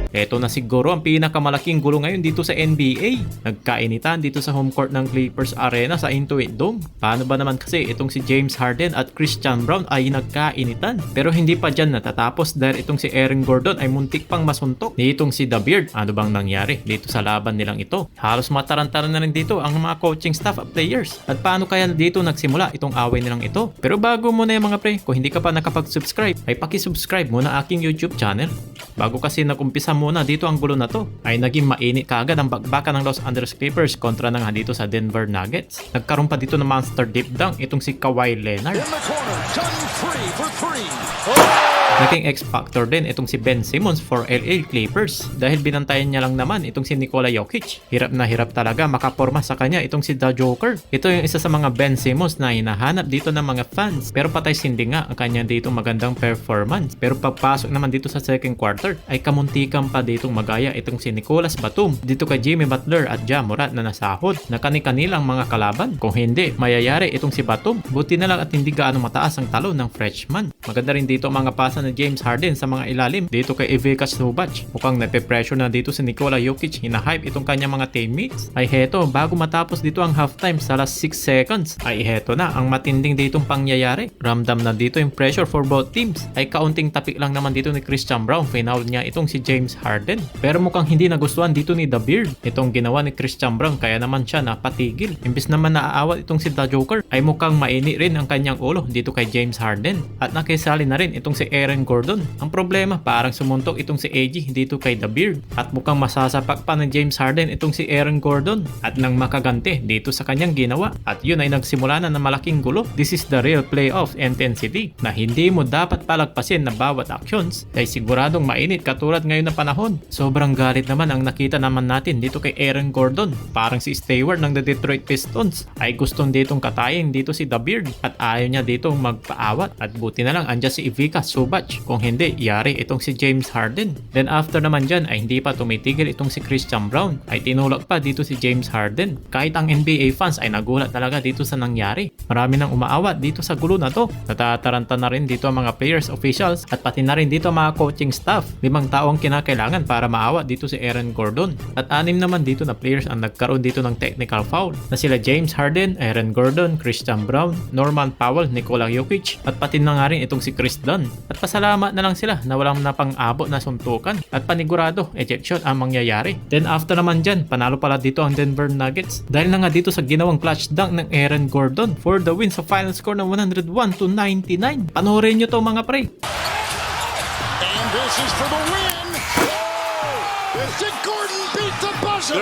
Ito na siguro ang pinakamalaking gulo ngayon dito sa NBA. Nagkainitan dito sa home court ng Clippers Arena sa Intuit Dome. Paano ba naman kasi itong si James Harden at Christian Brown ay nagkainitan? Pero hindi pa dyan natatapos dahil itong si Aaron Gordon ay muntik pang masuntok ni itong si The Beard. Ano bang nangyari dito sa laban nilang ito? Halos matarantaran na rin dito ang mga coaching staff at players. At paano kaya dito nagsimula itong away nilang ito? Pero bago muna yung mga pre, kung hindi ka pa nakapag-subscribe, ay paki-subscribe muna aking YouTube channel. Bago kasi nagumpisa muna dito ang gulo na to, ay naging mainit kaagad ang bakbakan ng Los Angeles Clippers kontra na nga dito sa Denver Nuggets. Nagkaroon pa dito ng monster deep dunk itong si Kawhi Leonard. Naging X-Factor din itong si Ben Simmons for LA Clippers dahil binantayan niya lang naman itong si Nikola Jokic. Hirap na hirap talaga makaporma sa kanya itong si The Joker. Ito yung isa sa mga Ben Simmons na hinahanap dito ng mga fans. Pero patay sindi nga ang kanya dito magandang performance. Pero pagpasok naman dito sa second quarter ay kamuntikan pa ditong magaya itong si Nicolas Batum dito kay Jimmy Butler at Ja Morant na nasahod na kani-kanilang mga kalaban. Kung hindi, mayayari itong si Batum. Buti na lang at hindi gaano mataas ang talo ng freshman. Maganda rin dito ang mga pasa ni James Harden sa mga ilalim dito kay Ivica Zubac. Mukhang nape-pressure na dito si Nikola Jokic, hinahype itong kanyang mga teammates. Ay heto, bago matapos dito ang halftime sa last 6 seconds, ay heto na ang matinding ditong pangyayari. Ramdam na dito yung pressure for both teams. Ay kaunting tapik lang naman dito ni Christian Brown, final niya itong si James Harden. Pero mukhang hindi nagustuhan dito ni The Beard itong ginawa ni Christian Brown, kaya naman siya napatigil. Imbis naman naaawat itong si The Joker, ay mukhang mainit rin ang kanyang ulo dito kay James Harden. At nakisali na rin itong si Aaron Gordon. Ang problema, parang sumuntok itong si AG dito kay The Beard. At mukhang masasapak pa ng James Harden itong si Aaron Gordon. At nang makagante dito sa kanyang ginawa. At yun ay nagsimula na ng malaking gulo. This is the real playoff intensity na hindi mo dapat palagpasin na bawat actions ay siguradong mainit katulad ngayon na panahon. Sobrang galit naman ang nakita naman natin dito kay Aaron Gordon. Parang si Stewart ng the Detroit Pistons ay gustong ditong katayin dito si The Beard at ayaw niya ditong magpaawat. At buti na lang andyan si Ivica Zubac. Kung hindi, yari itong si James Harden. Then after naman dyan ay hindi pa tumitigil itong si Christian Brown. Ay tinulak pa dito si James Harden. Kahit ang NBA fans ay nagulat talaga dito sa nangyari. Marami nang umaawat dito sa gulo na to. Natataranta na rin dito ang mga players, officials at pati na rin dito ang mga coaching staff. 5 tao ang kinakailangan para maawat dito si Aaron Gordon. At 6 naman dito na players ang nagkaroon dito ng technical foul na sila James Harden, Aaron Gordon, Christian Brown, Norman Powell, Nikola Jokic at pati na nga rin itong si Chris Dunn. At pasalamat na lang sila na walang napang-abot na suntukan at panigurado ejection ang mangyayari. Then after naman dyan, panalo pala dito ang Denver Nuggets dahil na nga dito sa ginawang clutch dunk ng Aaron Gordon for the win sa final score ng 101-99. Panoorin nyo to mga pre. And this is for the win. Gordon beat the buzzer.